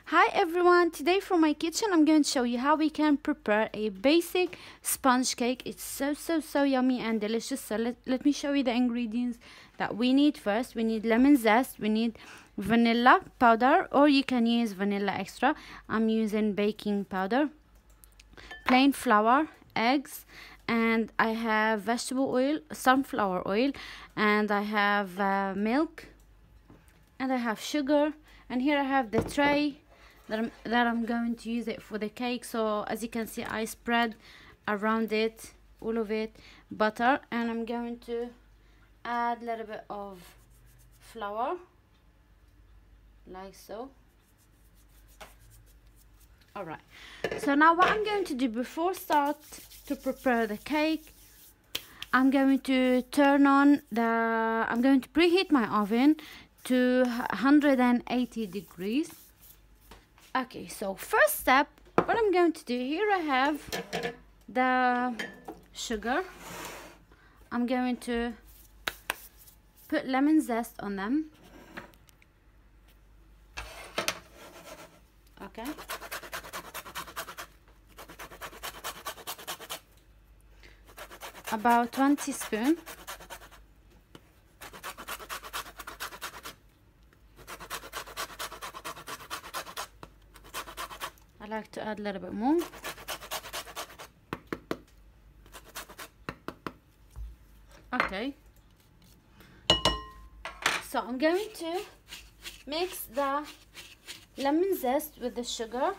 Hi everyone, today from my kitchen I'm going to show you how we can prepare a basic sponge cake. It's so yummy and delicious. So let me show you the ingredients that we need. First, we need lemon zest, we need vanilla powder, or you can use vanilla extra. I'm using baking powder, plain flour, eggs, and I have vegetable oil, sunflower oil, and I have milk, and I have sugar, and here I have the tray that I'm going to use it for the cake. So as you can see, I spread around it, all of it, butter, and I'm going to add a little bit of flour, like so. Alright, so now what I'm going to do before start to prepare the cake, I'm going to I'm going to preheat my oven to 180 degrees. Okay, so first step, what I'm going to do, here I have the sugar. I'm going to put lemon zest on them. Okay. About 1 teaspoon. I like to add a little bit more. Okay. So I'm going to mix the lemon zest with the sugar.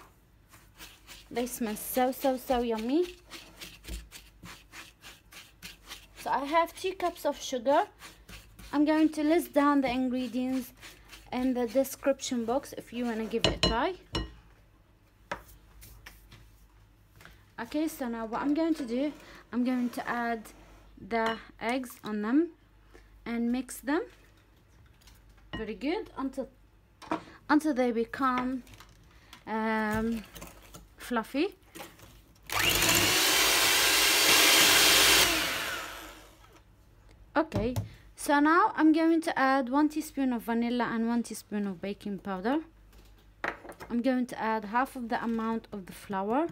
They smell so yummy. So I have 2 cups of sugar. I'm going to list down the ingredients in the description box if you want to give it a try. Okay, so now what I'm going to do, I'm going to add the eggs on them and mix them very good until they become fluffy. Okay, so now I'm going to add 1 teaspoon of vanilla and 1 teaspoon of baking powder. I'm going to add half of the amount of the flour.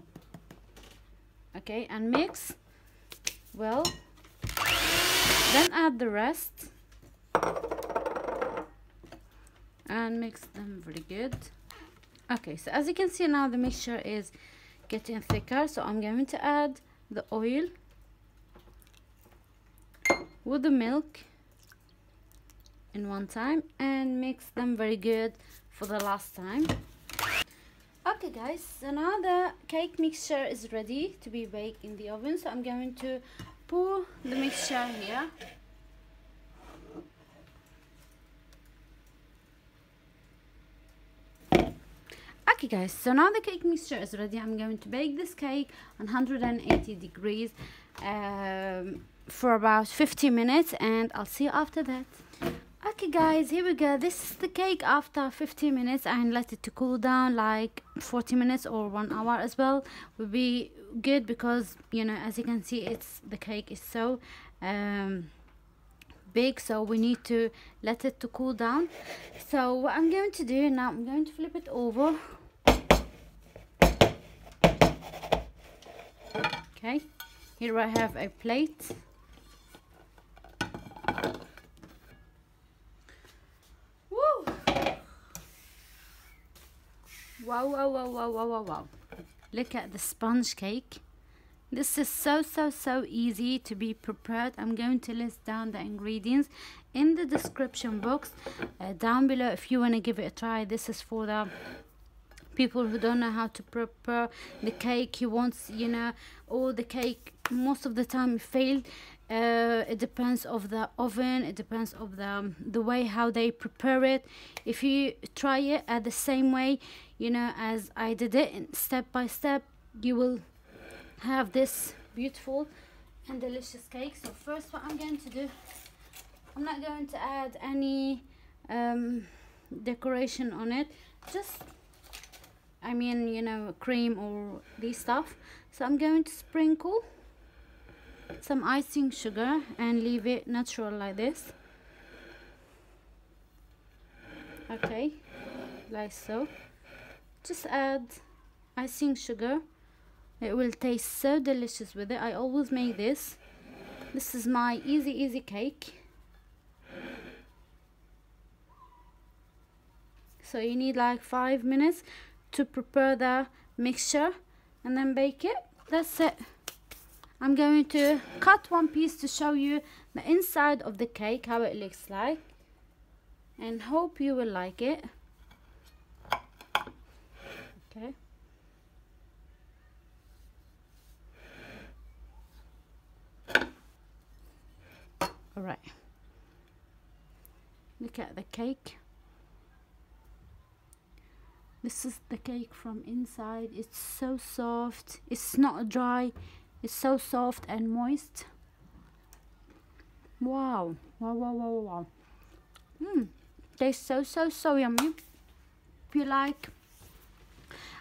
Okay, and mix well, then add the rest and mix them very good. Okay, so as you can see now the mixture is getting thicker, so I'm going to add the oil with the milk in one time and mix them very good for the last time. Okay guys, so now the cake mixture is ready to be baked in the oven, so I'm going to pour the mixture here. Okay guys, so now the cake mixture is ready. I'm going to bake this cake on 180 degrees for about 50 minutes, and I'll see you after that. Okay guys, here we go. This is the cake after 15 minutes. I let it to cool down like 40 minutes or 1 hour as well. Will be good because, you know, as you can see, the cake is so big, so we need to let it to cool down. So what I'm going to do now, I'm going to flip it over. Okay, here I have a plate. Wow. Look at the sponge cake. This is so easy to be prepared. I'm going to list down the ingredients in the description box down below if you want to give it a try. This is for the people who don't know how to prepare the cake. He wants, you know, all the cake most of the time failed. It depends of the oven, it depends of the way how they prepare it. If you try it at the same way, you know, as I did it, step by step, you will have this beautiful and delicious cake. So first what I'm going to do, I'm not going to add any decoration on it, just, I mean, you know, cream or this stuff. So I'm going to sprinkle some icing sugar and leave it natural like this. Okay, like so. just add icing sugar. It will taste so delicious with it. I always make this. This is my easy cake. So you need like 5 minutes to prepare the mixture and then bake it. That's it. I'm going to cut one piece to show you the inside of the cake, how it looks like, and hope you will like it. Okay. Alright. Look at the cake. This is the cake from inside. It's so soft. It's not dry. It's so soft and moist. Wow. Wow, wow, wow, wow. Tastes so yummy. If you like,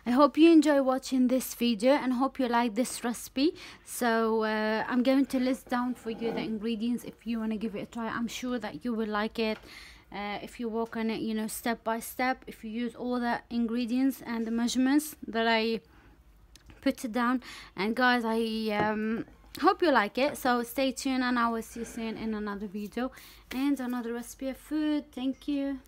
I hope you enjoy watching this video and hope you like this recipe. So I'm going to list down for you the ingredients if you want to give it a try. I'm sure that you will like it. If you work on it, you know, step by step, if you use all the ingredients and the measurements that I put it down. And guys, I hope you like it. So stay tuned and I will see you soon in another video and another recipe of food. Thank you.